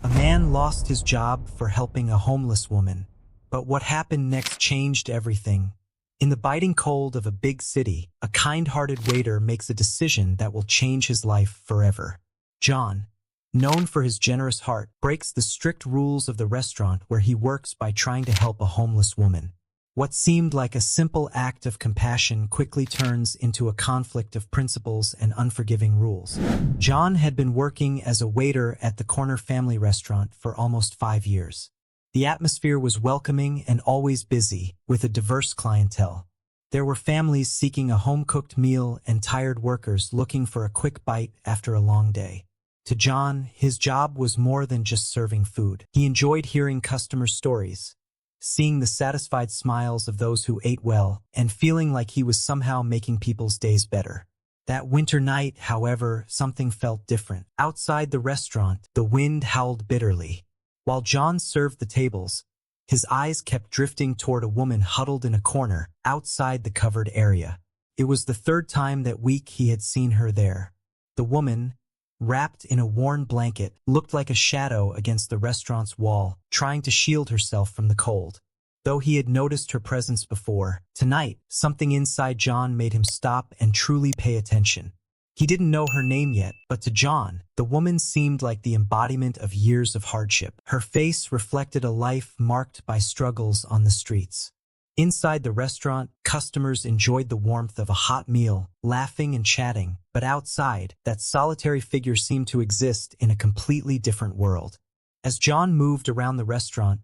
A man lost his job for helping a homeless woman, but what happened next changed everything. In the biting cold of a big city, a kind-hearted waiter makes a decision that will change his life forever. John, known for his generous heart, breaks the strict rules of the restaurant where he works by trying to help a homeless woman. What seemed like a simple act of compassion quickly turns into a conflict of principles and unforgiving rules. John had been working as a waiter at the Corner Family Restaurant for almost 5 years. The atmosphere was welcoming and always busy, with a diverse clientele. There were families seeking a home-cooked meal and tired workers looking for a quick bite after a long day. To John, his job was more than just serving food. He enjoyed hearing customers' stories, seeing the satisfied smiles of those who ate well, and feeling like he was somehow making people's days better. That winter night, however, something felt different. Outside the restaurant, the wind howled bitterly. While John served the tables, his eyes kept drifting toward a woman huddled in a corner, outside the covered area. It was the third time that week he had seen her there. The woman, wrapped in a worn blanket, looked like a shadow against the restaurant's wall, trying to shield herself from the cold. Though he had noticed her presence before, tonight, something inside John made him stop and truly pay attention. He didn't know her name yet, but to John, the woman seemed like the embodiment of years of hardship. Her face reflected a life marked by struggles on the streets. Inside the restaurant, customers enjoyed the warmth of a hot meal, laughing and chatting, but outside, that solitary figure seemed to exist in a completely different world. As John moved around the restaurant,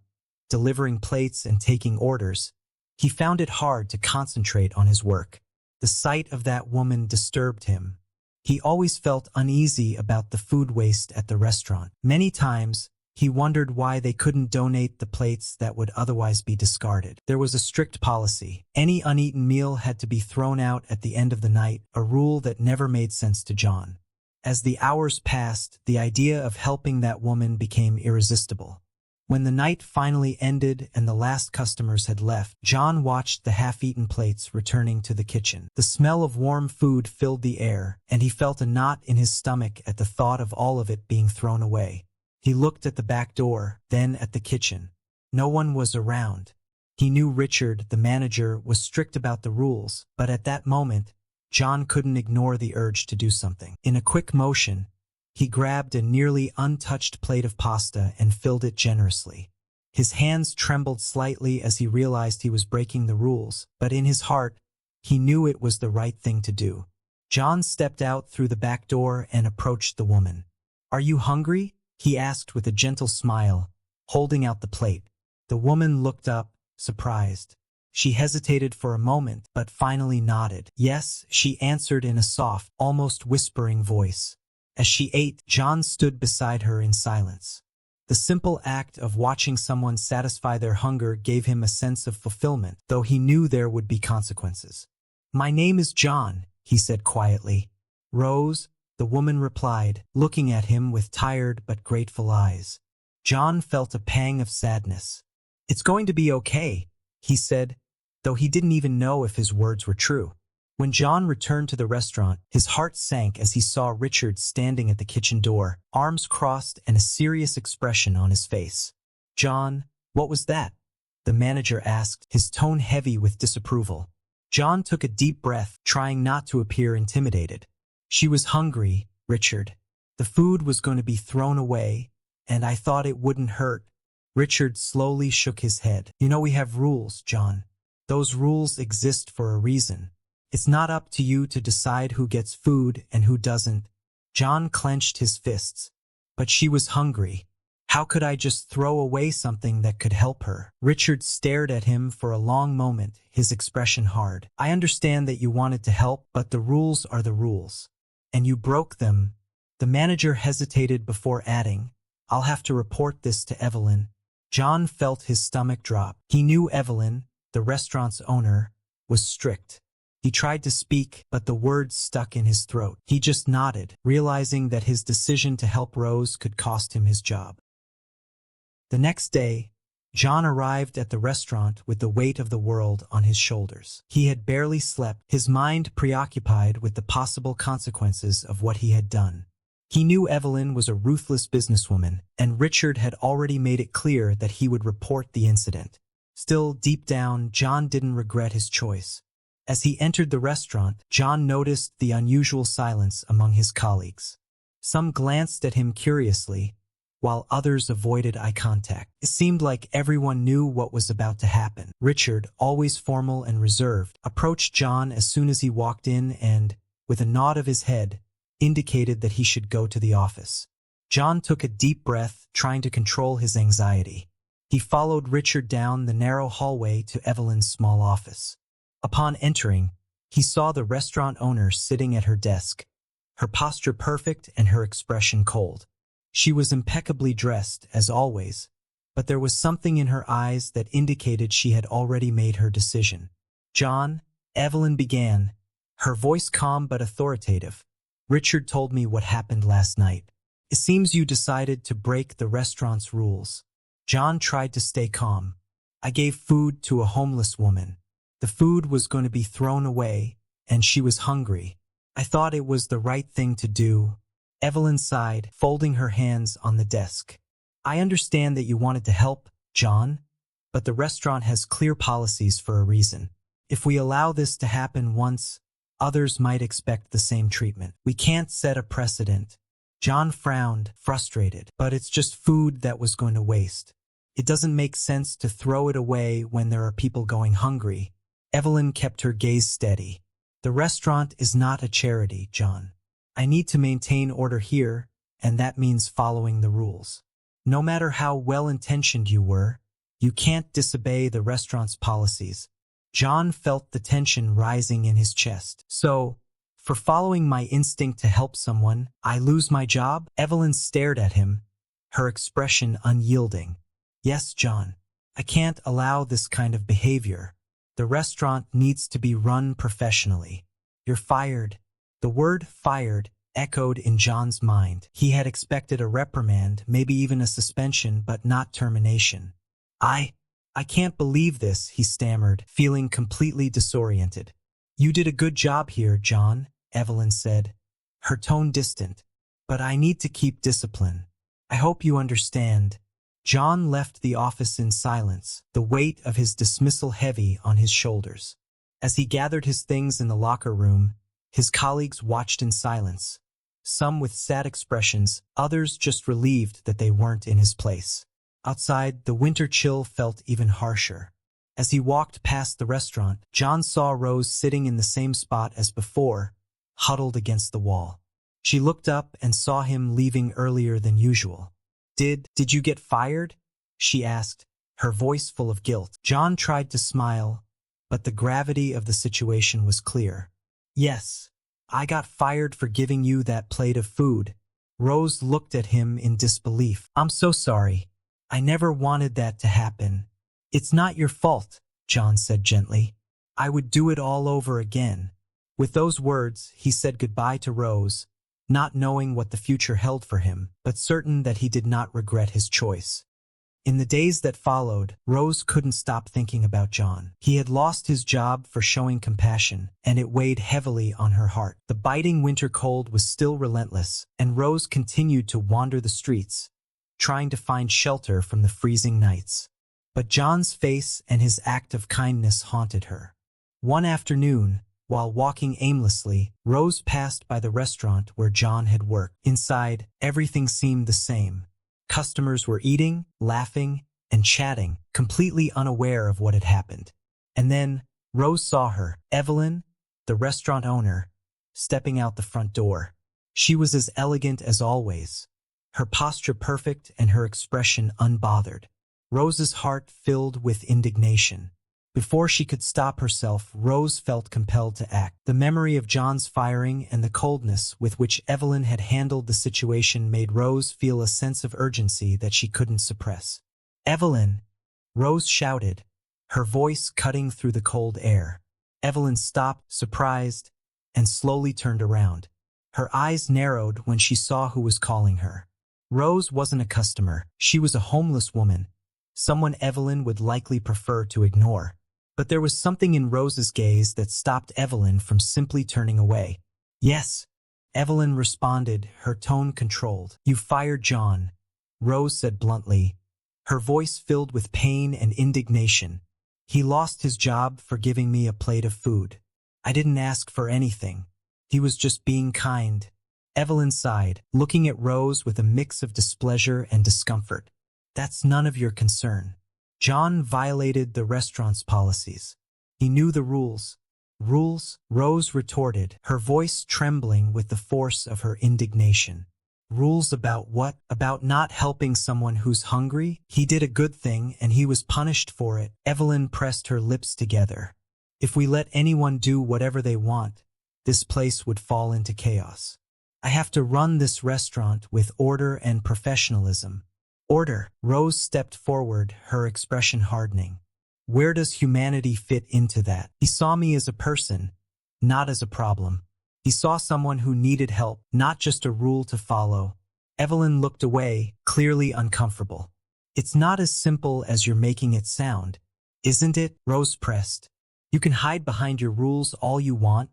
delivering plates and taking orders, he found it hard to concentrate on his work. The sight of that woman disturbed him. He always felt uneasy about the food waste at the restaurant. Many times, he wondered why they couldn't donate the plates that would otherwise be discarded. There was a strict policy. Any uneaten meal had to be thrown out at the end of the night, a rule that never made sense to John. As the hours passed, the idea of helping that woman became irresistible. When the night finally ended and the last customers had left, John watched the half-eaten plates returning to the kitchen. The smell of warm food filled the air, and he felt a knot in his stomach at the thought of all of it being thrown away. He looked at the back door, then at the kitchen. No one was around. He knew Richard, the manager, was strict about the rules, but at that moment, John couldn't ignore the urge to do something. In a quick motion, he grabbed a nearly untouched plate of pasta and filled it generously. His hands trembled slightly as he realized he was breaking the rules, but in his heart, he knew it was the right thing to do. John stepped out through the back door and approached the woman. "Are you hungry?" he asked with a gentle smile, holding out the plate. The woman looked up, surprised. She hesitated for a moment, but finally nodded. "Yes," she answered in a soft, almost whispering voice. As she ate, John stood beside her in silence. The simple act of watching someone satisfy their hunger gave him a sense of fulfillment, though he knew there would be consequences. "My name is John," he said quietly. "Rose," the woman replied, looking at him with tired but grateful eyes. John felt a pang of sadness. "It's going to be okay," he said, though he didn't even know if his words were true. When John returned to the restaurant, his heart sank as he saw Richard standing at the kitchen door, arms crossed and a serious expression on his face. "John, what was that?" the manager asked, his tone heavy with disapproval. John took a deep breath, trying not to appear intimidated. "She was hungry, Richard. The food was going to be thrown away, and I thought it wouldn't hurt." Richard slowly shook his head. "You know we have rules, John. Those rules exist for a reason. It's not up to you to decide who gets food and who doesn't." John clenched his fists. "But she was hungry. How could I just throw away something that could help her?" Richard stared at him for a long moment, his expression hard. "I understand that you wanted to help, but the rules are the rules. And you broke them." The manager hesitated before adding, "I'll have to report this to Evelyn." John felt his stomach drop. He knew Evelyn, the restaurant's owner, was strict. He tried to speak, but the words stuck in his throat. He just nodded, realizing that his decision to help Rose could cost him his job. The next day, John arrived at the restaurant with the weight of the world on his shoulders. He had barely slept, his mind preoccupied with the possible consequences of what he had done. He knew Evelyn was a ruthless businesswoman, and Richard had already made it clear that he would report the incident. Still, deep down, John didn't regret his choice. As he entered the restaurant, John noticed the unusual silence among his colleagues. Some glanced at him curiously, while others avoided eye contact. It seemed like everyone knew what was about to happen. Richard, always formal and reserved, approached John as soon as he walked in and, with a nod of his head, indicated that he should go to the office. John took a deep breath, trying to control his anxiety. He followed Richard down the narrow hallway to Evelyn's small office. Upon entering, he saw the restaurant owner sitting at her desk, her posture perfect and her expression cold. She was impeccably dressed, as always, but there was something in her eyes that indicated she had already made her decision. "John," Evelyn began, her voice calm but authoritative, "Richard told me what happened last night. It seems you decided to break the restaurant's rules." John tried to stay calm. "I gave food to a homeless woman. The food was going to be thrown away, and she was hungry. I thought it was the right thing to do." Evelyn sighed, folding her hands on the desk. "I understand that you wanted to help, John, but the restaurant has clear policies for a reason. If we allow this to happen once, others might expect the same treatment. We can't set a precedent." John frowned, frustrated. "But it's just food that was going to waste. It doesn't make sense to throw it away when there are people going hungry." Evelyn kept her gaze steady. "The restaurant is not a charity, John. I need to maintain order here, and that means following the rules. No matter how well-intentioned you were, you can't disobey the restaurant's policies." John felt the tension rising in his chest. "So, for following my instinct to help someone, I lose my job?" Evelyn stared at him, her expression unyielding. "Yes, John. I can't allow this kind of behavior. The restaurant needs to be run professionally. You're fired." The word "fired" echoed in John's mind. He had expected a reprimand, maybe even a suspension, but not termination. I can't believe this," he stammered, feeling completely disoriented. "You did a good job here, John," Evelyn said, her tone distant. "But I need to keep discipline. I hope you understand." John left the office in silence, the weight of his dismissal heavy on his shoulders. As he gathered his things in the locker room, his colleagues watched in silence, some with sad expressions, others just relieved that they weren't in his place. Outside, the winter chill felt even harsher. As he walked past the restaurant, John saw Rose sitting in the same spot as before, huddled against the wall. She looked up and saw him leaving earlier than usual. Did you get fired?" she asked, her voice full of guilt. John tried to smile, but the gravity of the situation was clear. "Yes, I got fired for giving you that plate of food." Rose looked at him in disbelief. "I'm so sorry. I never wanted that to happen." "It's not your fault," John said gently. "I would do it all over again." With those words, he said goodbye to Rose, not knowing what the future held for him, but certain that he did not regret his choice. In the days that followed, Rose couldn't stop thinking about John. He had lost his job for showing compassion, and it weighed heavily on her heart. The biting winter cold was still relentless, and Rose continued to wander the streets, trying to find shelter from the freezing nights. But John's face and his act of kindness haunted her. One afternoon, while walking aimlessly, Rose passed by the restaurant where John had worked. Inside, everything seemed the same. Customers were eating, laughing, and chatting, completely unaware of what had happened. And then, Rose saw her, Evelyn, the restaurant owner, stepping out the front door. She was as elegant as always, her posture perfect and her expression unbothered. Rose's heart filled with indignation. Before she could stop herself, Rose felt compelled to act. The memory of John's firing and the coldness with which Evelyn had handled the situation made Rose feel a sense of urgency that she couldn't suppress. "Evelyn!" Rose shouted, her voice cutting through the cold air. Evelyn stopped, surprised, and slowly turned around. Her eyes narrowed when she saw who was calling her. Rose wasn't a customer. She was a homeless woman, someone Evelyn would likely prefer to ignore. But there was something in Rose's gaze that stopped Evelyn from simply turning away. "Yes," Evelyn responded, her tone controlled. "You fired John," Rose said bluntly, her voice filled with pain and indignation. "He lost his job for giving me a plate of food. I didn't ask for anything. He was just being kind." Evelyn sighed, looking at Rose with a mix of displeasure and discomfort. "That's none of your concern. John violated the restaurant's policies. He knew the rules." "Rules?" Rose retorted, her voice trembling with the force of her indignation. "Rules about what? About not helping someone who's hungry? He did a good thing and he was punished for it." Evelyn pressed her lips together. "If we let anyone do whatever they want, this place would fall into chaos. I have to run this restaurant with order and professionalism." "Order?" Rose stepped forward, her expression hardening. "Where does humanity fit into that?" "He saw me as a person, not as a problem. He saw someone who needed help, not just a rule to follow." Evelyn looked away, clearly uncomfortable. "It's not as simple as you're making it sound, isn't it?" Rose pressed. "You can hide behind your rules all you want,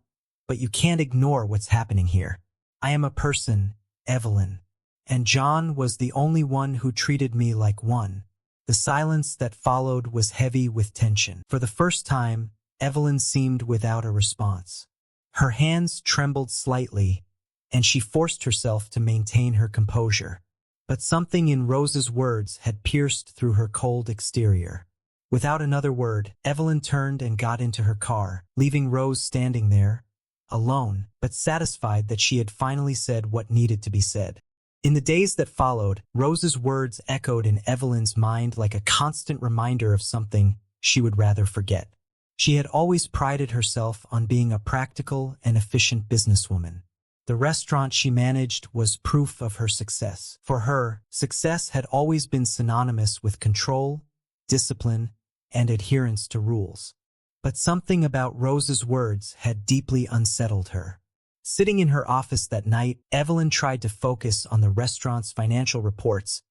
but you can't ignore what's happening here. I am a person, Evelyn. And John was the only one who treated me like one." The silence that followed was heavy with tension. For the first time, Evelyn seemed without a response. Her hands trembled slightly, and she forced herself to maintain her composure. But something in Rose's words had pierced through her cold exterior. Without another word, Evelyn turned and got into her car, leaving Rose standing there, alone, but satisfied that she had finally said what needed to be said. In the days that followed, Rose's words echoed in Evelyn's mind like a constant reminder of something she would rather forget. She had always prided herself on being a practical and efficient businesswoman. The restaurant she managed was proof of her success. For her, success had always been synonymous with control, discipline, and adherence to rules. But something about Rose's words had deeply unsettled her. Sitting in her office that night, Evelyn tried to focus on the restaurant's financial reports,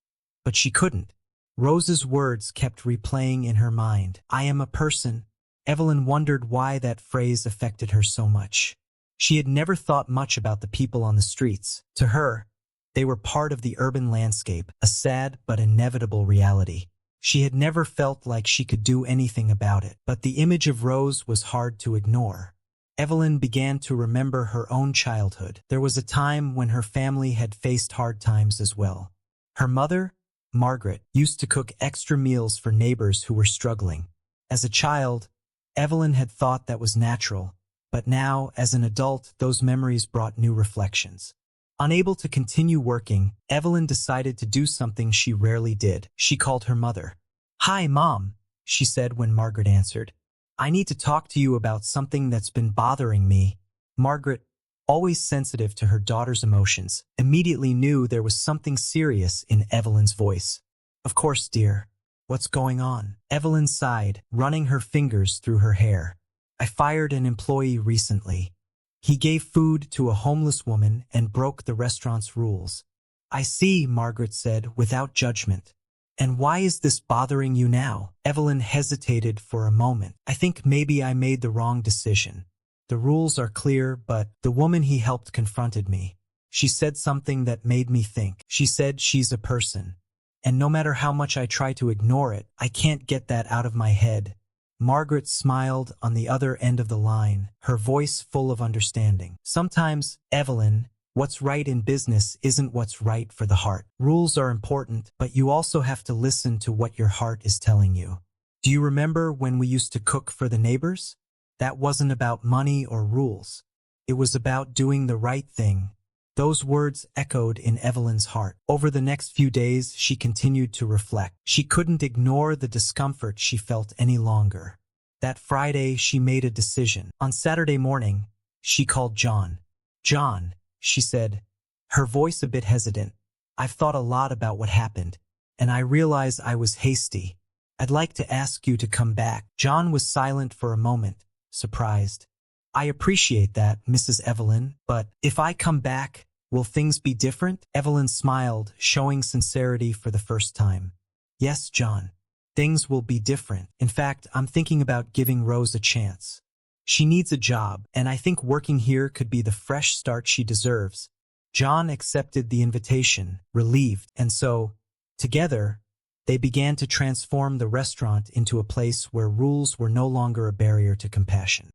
but she couldn't. Rose's words kept replaying in her mind. "I am a person." Evelyn wondered why that phrase affected her so much. She had never thought much about the people on the streets. To her, they were part of the urban landscape, a sad but inevitable reality. She had never felt like she could do anything about it, but the image of Rose was hard to ignore. Evelyn began to remember her own childhood. There was a time when her family had faced hard times as well. Her mother, Margaret, used to cook extra meals for neighbors who were struggling. As a child, Evelyn had thought that was natural, but now, as an adult, those memories brought new reflections. Unable to continue working, Evelyn decided to do something she rarely did. She called her mother. "Hi, Mom," she said when Margaret answered. "I need to talk to you about something that's been bothering me." Margaret, always sensitive to her daughter's emotions, immediately knew there was something serious in Evelyn's voice. "Of course, dear. What's going on?" Evelyn sighed, running her fingers through her hair. "I fired an employee recently. He gave food to a homeless woman and broke the restaurant's rules." "I see," Margaret said, without judgment. "And why is this bothering you now?" Evelyn hesitated for a moment. "I think maybe I made the wrong decision. The rules are clear, but the woman he helped confronted me. She said something that made me think. She said she's a person. And no matter how much I try to ignore it, I can't get that out of my head." Margaret smiled on the other end of the line, her voice full of understanding. "Sometimes, Evelyn, what's right in business isn't what's right for the heart. Rules are important, but you also have to listen to what your heart is telling you. Do you remember when we used to cook for the neighbors? That wasn't about money or rules. It was about doing the right thing." Those words echoed in Evelyn's heart. Over the next few days, she continued to reflect. She couldn't ignore the discomfort she felt any longer. That Friday, she made a decision. On Saturday morning, she called John. "John," she said, her voice a bit hesitant, "I've thought a lot about what happened, and I realize I was hasty. I'd like to ask you to come back." John was silent for a moment, surprised. "I appreciate that, Mrs. Evelyn, but if I come back, will things be different?" Evelyn smiled, showing sincerity for the first time. "Yes, John. Things will be different. In fact, I'm thinking about giving Rose a chance. She needs a job, and I think working here could be the fresh start she deserves. John accepted the invitation, relieved, and so, together, they began to transform the restaurant into a place where rules were no longer a barrier to compassion.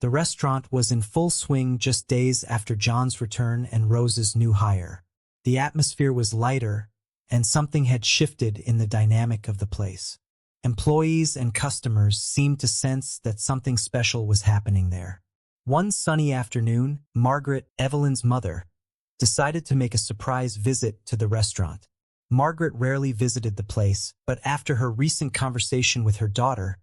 The restaurant was in full swing just days after John's return and Rose's new hire. The atmosphere was lighter, and something had shifted in the dynamic of the place. Employees and customers seemed to sense that something special was happening there. One sunny afternoon, Margaret, Evelyn's mother, decided to make a surprise visit to the restaurant. Margaret rarely visited the place, but after her recent conversation with her daughter,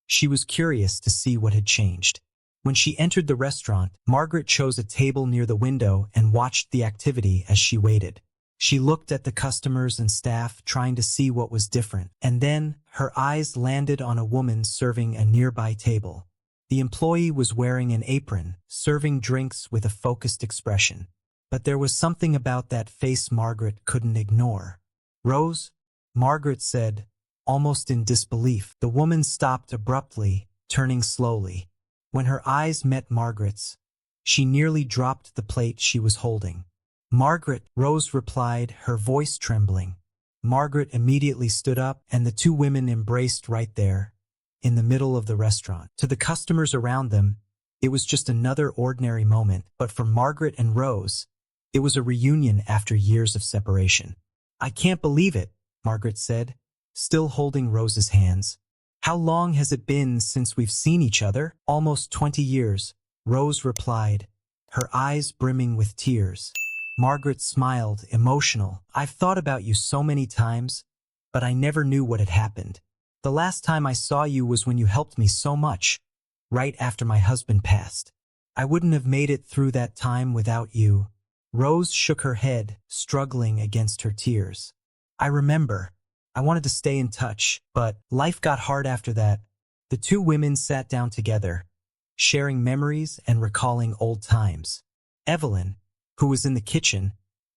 she was curious to see what had changed. When she entered the restaurant, Margaret chose a table near the window and watched the activity as she waited. She looked at the customers and staff, trying to see what was different, and then her eyes landed on a woman serving a nearby table. The employee was wearing an apron, serving drinks with a focused expression. But there was something about that face Margaret couldn't ignore. "Rose?" Margaret said, almost in disbelief. The woman stopped abruptly, turning slowly. When her eyes met Margaret's, she nearly dropped the plate she was holding. "Margaret," Rose replied, her voice trembling. Margaret immediately stood up, and the two women embraced right there, in the middle of the restaurant. To the customers around them, it was just another ordinary moment, but for Margaret and Rose, it was a reunion after years of separation. "I can't believe it," Margaret said, still holding Rose's hands. "How long has it been since we've seen each other?" "Almost 20 years, Rose replied, her eyes brimming with tears. Margaret smiled, emotional. "I've thought about you so many times, but I never knew what had happened. The last time I saw you was when you helped me so much, right after my husband passed. I wouldn't have made it through that time without you." Rose shook her head, struggling against her tears. "I remember. I wanted to stay in touch, but life got hard after that." The two women sat down together, sharing memories and recalling old times. Evelyn, who was in the kitchen,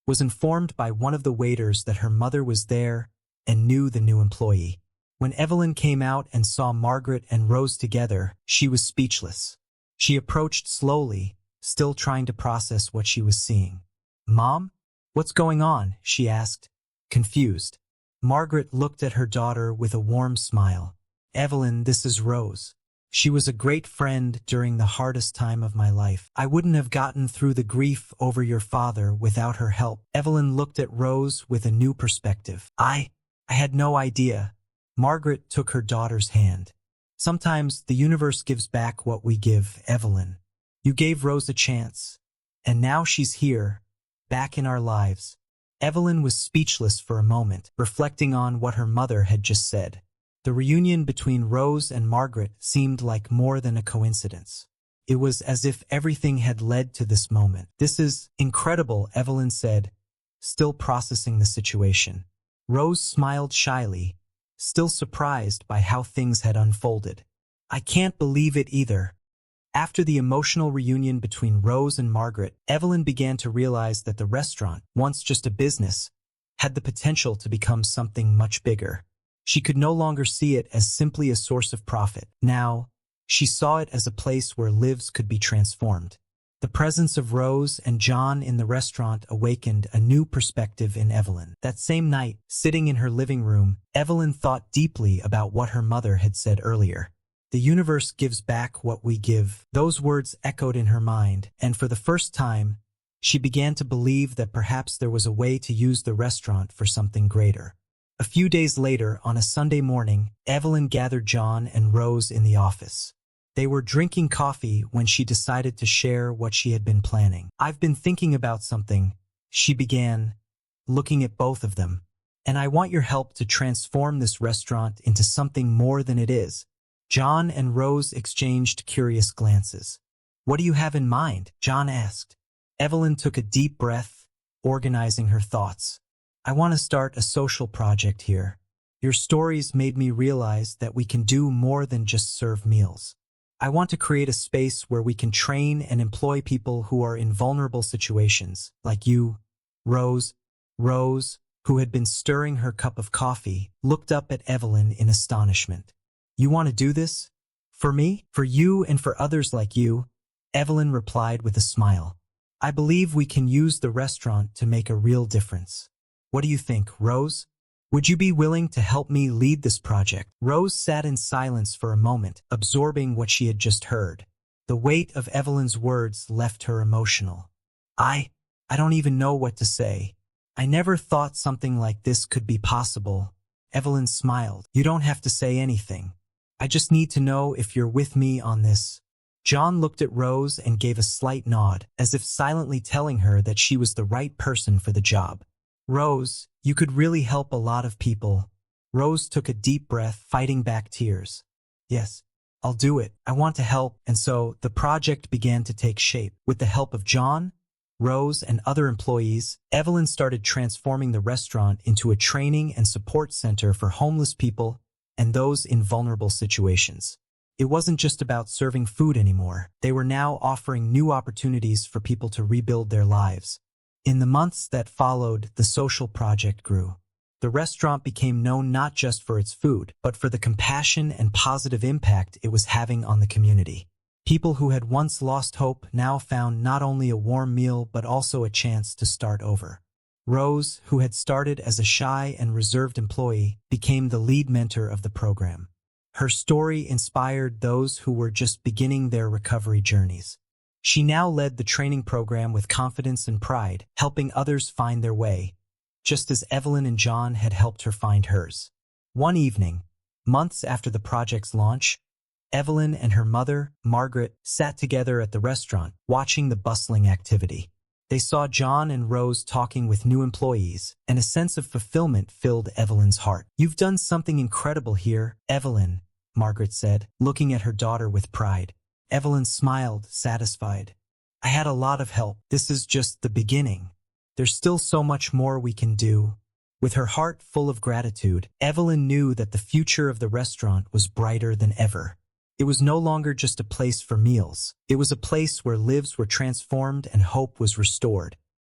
was informed by one of the waiters that her mother was there and knew the new employee. When Evelyn came out and saw Margaret and Rose together, she was speechless. She approached slowly, still trying to process what she was seeing. "Mom? What's going on?" she asked, confused. Margaret looked at her daughter with a warm smile. "Evelyn, this is Rose. She was a great friend during the hardest time of my life. I wouldn't have gotten through the grief over your father without her help." Evelyn looked at Rose with a new perspective. I had no idea." Margaret took her daughter's hand. "Sometimes the universe gives back what we give, Evelyn. You gave Rose a chance, and now she's here, back in our lives." Evelyn was speechless for a moment, reflecting on what her mother had just said. The reunion between Rose and Margaret seemed like more than a coincidence. It was as if everything had led to this moment. "This is incredible," Evelyn said, still processing the situation. Rose smiled shyly, still surprised by how things had unfolded. "I can't believe it either." After the emotional reunion between Rose and Margaret, Evelyn began to realize that the restaurant, once just a business, had the potential to become something much bigger. She could no longer see it as simply a source of profit. Now, she saw it as a place where lives could be transformed. The presence of Rose and John in the restaurant awakened a new perspective in Evelyn. That same night, sitting in her living room, Evelyn thought deeply about what her mother had said earlier. "The universe gives back what we give." Those words echoed in her mind, and for the first time, she began to believe that perhaps there was a way to use the restaurant for something greater. A few days later, on a Sunday morning, Evelyn gathered John and Rose in the office. They were drinking coffee when she decided to share what she had been planning. "I've been thinking about something," she began, looking at both of them. "And I want your help to transform this restaurant into something more than it is." John and Rose exchanged curious glances. "What do you have in mind?" John asked. Evelyn took a deep breath, organizing her thoughts. "I want to start a social project here. Your stories made me realize that we can do more than just serve meals. I want to create a space where we can train and employ people who are in vulnerable situations, like you." Rose, who had been stirring her cup of coffee, looked up at Evelyn in astonishment. "You want to do this? For me, for you, and for others like you, Evelyn replied with a smile. I believe we can use the restaurant to make a real difference. What do you think, Rose? Would you be willing to help me lead this project? Rose sat in silence for a moment, absorbing what she had just heard. The weight of Evelyn's words left her emotional. I don't even know what to say. I never thought something like this could be possible. Evelyn smiled. You don't have to say anything. I just need to know if you're with me on this. John looked at Rose and gave a slight nod, as if silently telling her that she was the right person for the job. Rose, you could really help a lot of people. Rose took a deep breath, fighting back tears. Yes, I'll do it. I want to help. And so the project began to take shape. With the help of John, Rose, and other employees, Evelyn started transforming the restaurant into a training and support center for homeless people and those in vulnerable situations. It wasn't just about serving food anymore. They were now offering new opportunities for people to rebuild their lives. In the months that followed, the social project grew. The restaurant became known not just for its food, but for the compassion and positive impact it was having on the community. People who had once lost hope now found not only a warm meal but also a chance to start over. Rose, who had started as a shy and reserved employee, became the lead mentor of the program. Her story inspired those who were just beginning their recovery journeys. She now led the training program with confidence and pride, helping others find their way, just as Evelyn and John had helped her find hers. One evening, months after the project's launch, Evelyn and her mother, Margaret, sat together at the restaurant, watching the bustling activity. They saw John and Rose talking with new employees, and a sense of fulfillment filled Evelyn's heart. You've done something incredible here, Evelyn, Margaret said, looking at her daughter with pride. Evelyn smiled, satisfied. I had a lot of help. This is just the beginning. There's still so much more we can do. With her heart full of gratitude, Evelyn knew that the future of the restaurant was brighter than ever. It was no longer just a place for meals. It was a place where lives were transformed and hope was restored.